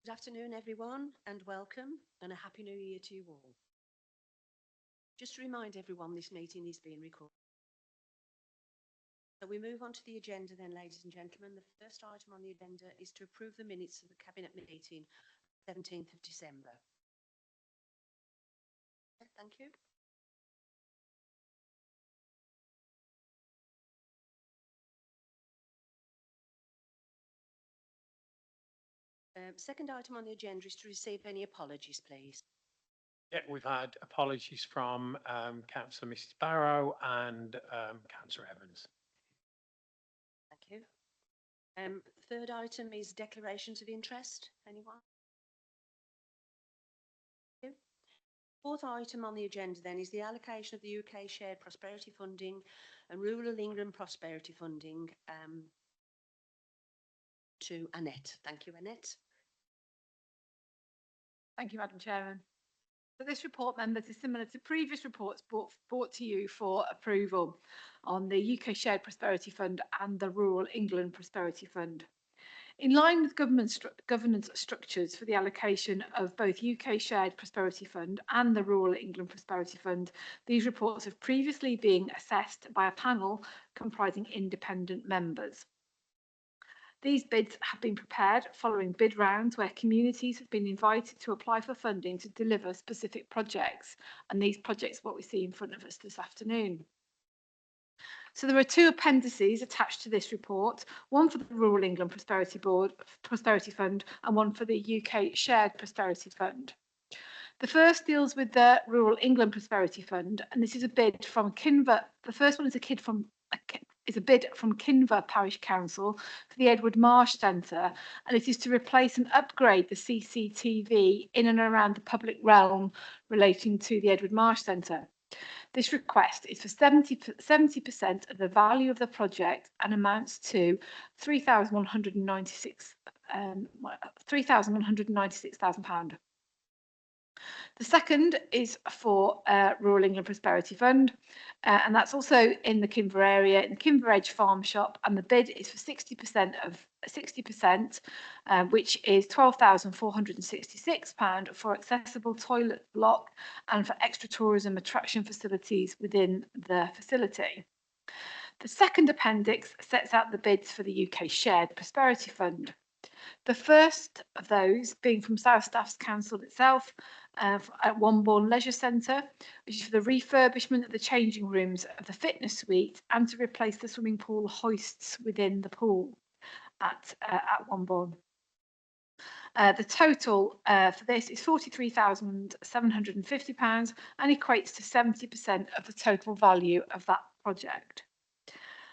Good afternoon, everyone, and welcome, and a Happy New Year to you all. Just to remind everyone, this meeting is being recorded. So we move on to the agenda then, ladies and gentlemen. The first item on the agenda is to approve the minutes of the Cabinet meeting, 17th of December. Thank you. Second item on the agenda is to receive any apologies, please. Yeah, we've had apologies from Councillor Mrs Barrow and Councillor Evans. Thank you. Third item is declarations of interest. Anyone? Thank you. Fourth item on the agenda then is the allocation of the UK Shared Prosperity Funding and Rural England Prosperity Funding to Annette. Thank you, Annette. Thank you, Madam Chairman. So this report, members, is similar to previous reports brought to you for approval on the UK Shared Prosperity Fund and the Rural England Prosperity Fund. In line with governance structures for the allocation of both UK Shared Prosperity Fund and the Rural England Prosperity Fund, these reports have previously been assessed by a panel comprising independent members. These bids have been prepared following bid rounds where communities have been invited to apply for funding to deliver specific projects, and these projects are what we see in front of us this afternoon. So there are two appendices attached to this report, one for the Rural England Prosperity Fund and one for the UK Shared Prosperity Fund. The first deals with the Rural England Prosperity Fund, and this is a bid from Kinver. The first one is a bid from Kinver Parish Council for the Edward Marsh Centre, and it is to replace and upgrade the CCTV in and around the public realm relating to the Edward Marsh Centre. This request is for 70% of the value of the project and amounts to £3,196,000. The second is for Rural England Prosperity Fund, and that's also in the Kinver area, in the Kinver Edge Farm Shop, and the bid is for 60%, which is £12,466 for accessible toilet block and for extra tourism attraction facilities within the facility. The second appendix sets out the bids for the UK Shared Prosperity Fund. The first of those being from South Staffs Council itself at Wombourne Leisure Centre, which is for the refurbishment of the changing rooms of the fitness suite and to replace the swimming pool hoists within the pool at Wombourne. The total for this is £43,750 and equates to 70% of the total value of that project.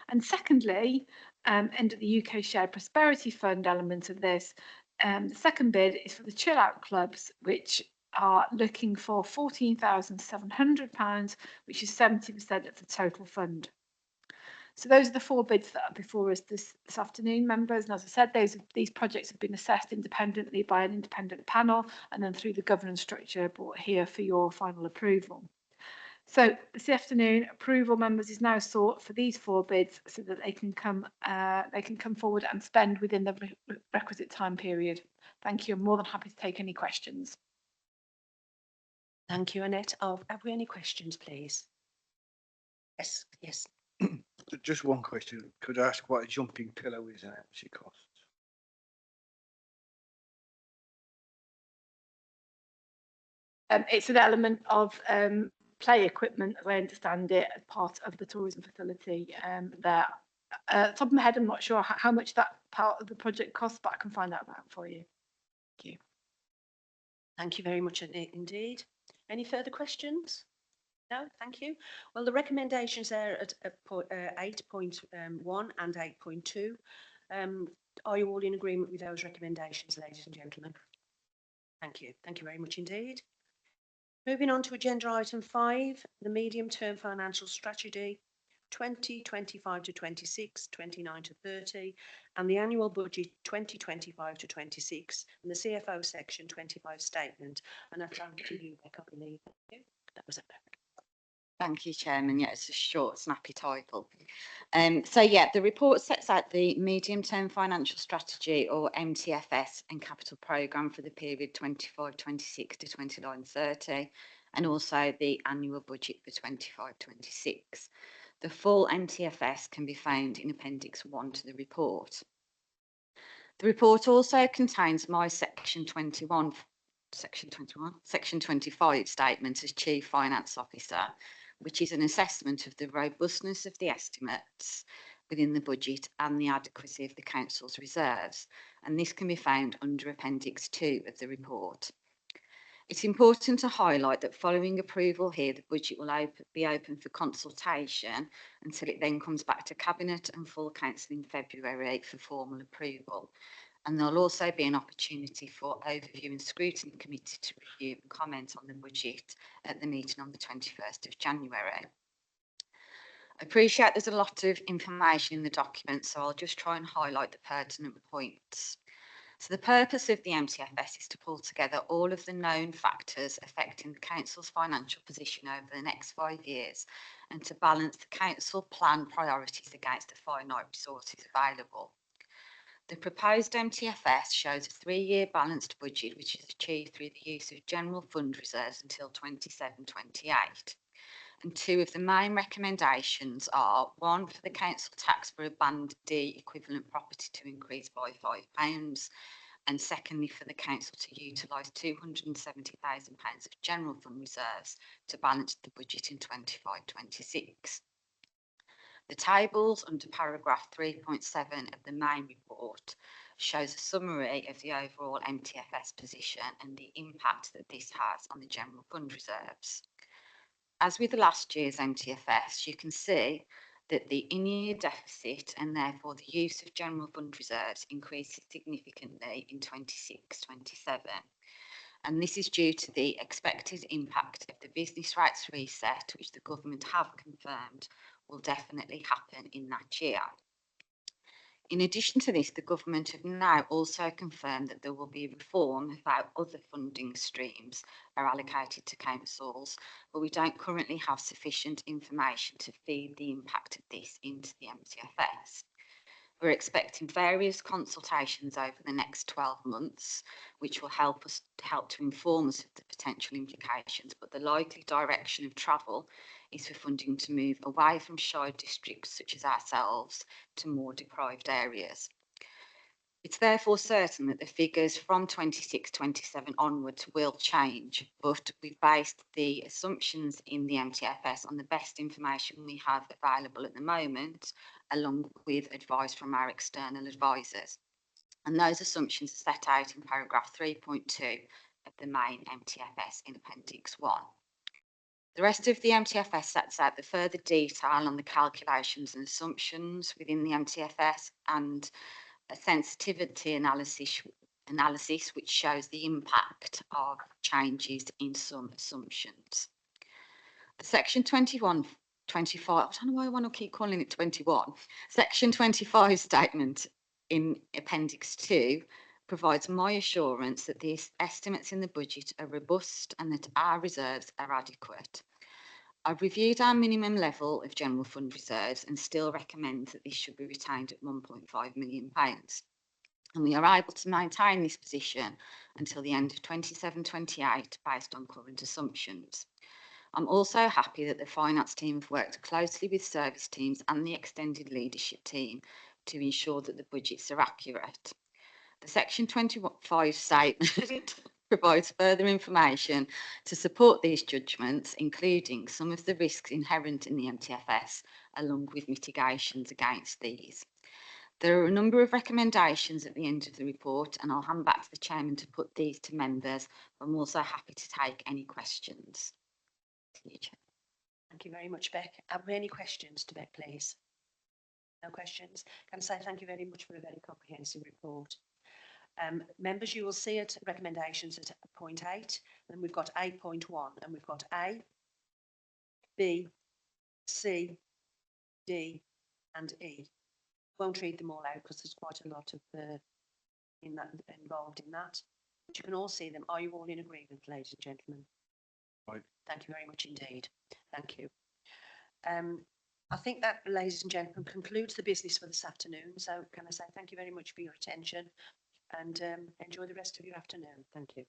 And secondly, under the UK Shared Prosperity Fund element of this, the second bid is for the Chill Out Clubs, which are looking for £14,700, which is 70% of the total fund. So those are the four bids that are before us this afternoon, members. And as I said, these projects have been assessed independently by an independent panel and then through the governance structure brought here for your final approval. So this afternoon, approval, members, is now sought for these four bids so that they can come forward and spend within the requisite time period. Thank you. I'm more than happy to take any questions. Thank you, Annette. Have we any questions, please? Yes. Just one question. Could I ask what a jumping pillow is and how much it costs? It's an element of play equipment, as I understand it, as part of the tourism facility there. Top of my head, I'm not sure how much that part of the project costs, but I can find out for you. Thank you. Thank you very much indeed. Any further questions? No, thank you. Well, the recommendations there at 8.1 and 8.2. Are you all in agreement with those recommendations, ladies and gentlemen? Thank you. Thank you very much indeed. Moving on to agenda item 5, the medium-term financial strategy 2025 to 26, 29 to 30, and the annual budget 2025 to 26, and the CFO section 25 statement. And that's over to you, Beck, I believe. That was it. Thank you, Chairman. Yeah, it's a short, snappy title. The report sets out the medium-term financial strategy, or MTFS, and capital programme for the period 25-26 to 29-30, and also the annual budget for 25-26. The full MTFS can be found in Appendix 1 to the report. The report also contains my Section 25 statement as Chief Finance Officer, which is an assessment of the robustness of the estimates within the budget and the adequacy of the Council's reserves, and this can be found under Appendix 2 of the report. It's important to highlight that following approval here, the budget will be open for consultation until it then comes back to Cabinet and full Council in February for formal approval. And there'll also be an opportunity for overview and scrutiny committee to review and comment on the budget at the meeting on the 21st of January. I appreciate there's a lot of information in the document, so I'll just try and highlight the pertinent points. So the purpose of the MTFS is to pull together all of the known factors affecting the Council's financial position over the next 5 years and to balance the Council plan priorities against the finite resources available. The proposed MTFS shows a 3-year balanced budget which is achieved through the use of general fund reserves until 27-28. And 2 of the main recommendations are: 1, for the council tax for a Band D equivalent property to increase by £5, and secondly, for the council to utilise £270,000 of general fund reserves to balance the budget in 25-26. The tables under paragraph 3.7 of the main report shows a summary of the overall MTFS position and the impact that this has on the general fund reserves. As with last year's MTFS, you can see that the in-year deficit and therefore the use of general fund reserves increases significantly in 26-27. And this is due to the expected impact of the business rates reset, which the government have confirmed will definitely happen in that year. In addition to this, the government have now also confirmed that there will be reform of how other funding streams are allocated to councils, but we don't currently have sufficient information to feed the impact of this into the MTFS. We're expecting various consultations over the next 12 months, which will help to inform us of the potential implications, but the likely direction of travel is for funding to move away from shy districts such as ourselves to more deprived areas. It's therefore certain that the figures from 26-27 onwards will change, but we've based the assumptions in the MTFS on the best information we have available at the moment, along with advice from our external advisors. And those assumptions are set out in paragraph 3.2 of the main MTFS in Appendix 1. The rest of the MTFS sets out the further detail on the calculations and assumptions within the MTFS and a sensitivity analysis which shows the impact of changes in some assumptions. The Section 25, I don't know why I want to keep calling it 21. Section 25 statement in Appendix 2 provides my assurance that the estimates in the budget are robust and that our reserves are adequate. I've reviewed our minimum level of general fund reserves and still recommend that this should be retained at £1.5 million. And we are able to maintain this position until the end of 27-28 based on current assumptions. I'm also happy that the finance team have worked closely with service teams and the extended leadership team to ensure that the budgets are accurate. The Section 25 statement provides further information to support these judgments, including some of the risks inherent in the MTFS, along with mitigations against these. There are a number of recommendations at the end of the report, and I'll hand back to the Chairman to put these to members. I'm also happy to take any questions. Thank you very much, Beck. Are there any questions to Beck, please? No questions. Can I say thank you very much for a very comprehensive report. Members, you will see it recommendations at point 8, and we've got 8.1, and we've got A, B, C, D, and E. Won't read them all out because there's quite a lot of involved in that. But you can all see them. Are you all in agreement, ladies and gentlemen? Right. Thank you very much indeed. Thank you. I think that, ladies and gentlemen, concludes the business for this afternoon. So can I say thank you very much for your attention and enjoy the rest of your afternoon. Thank you.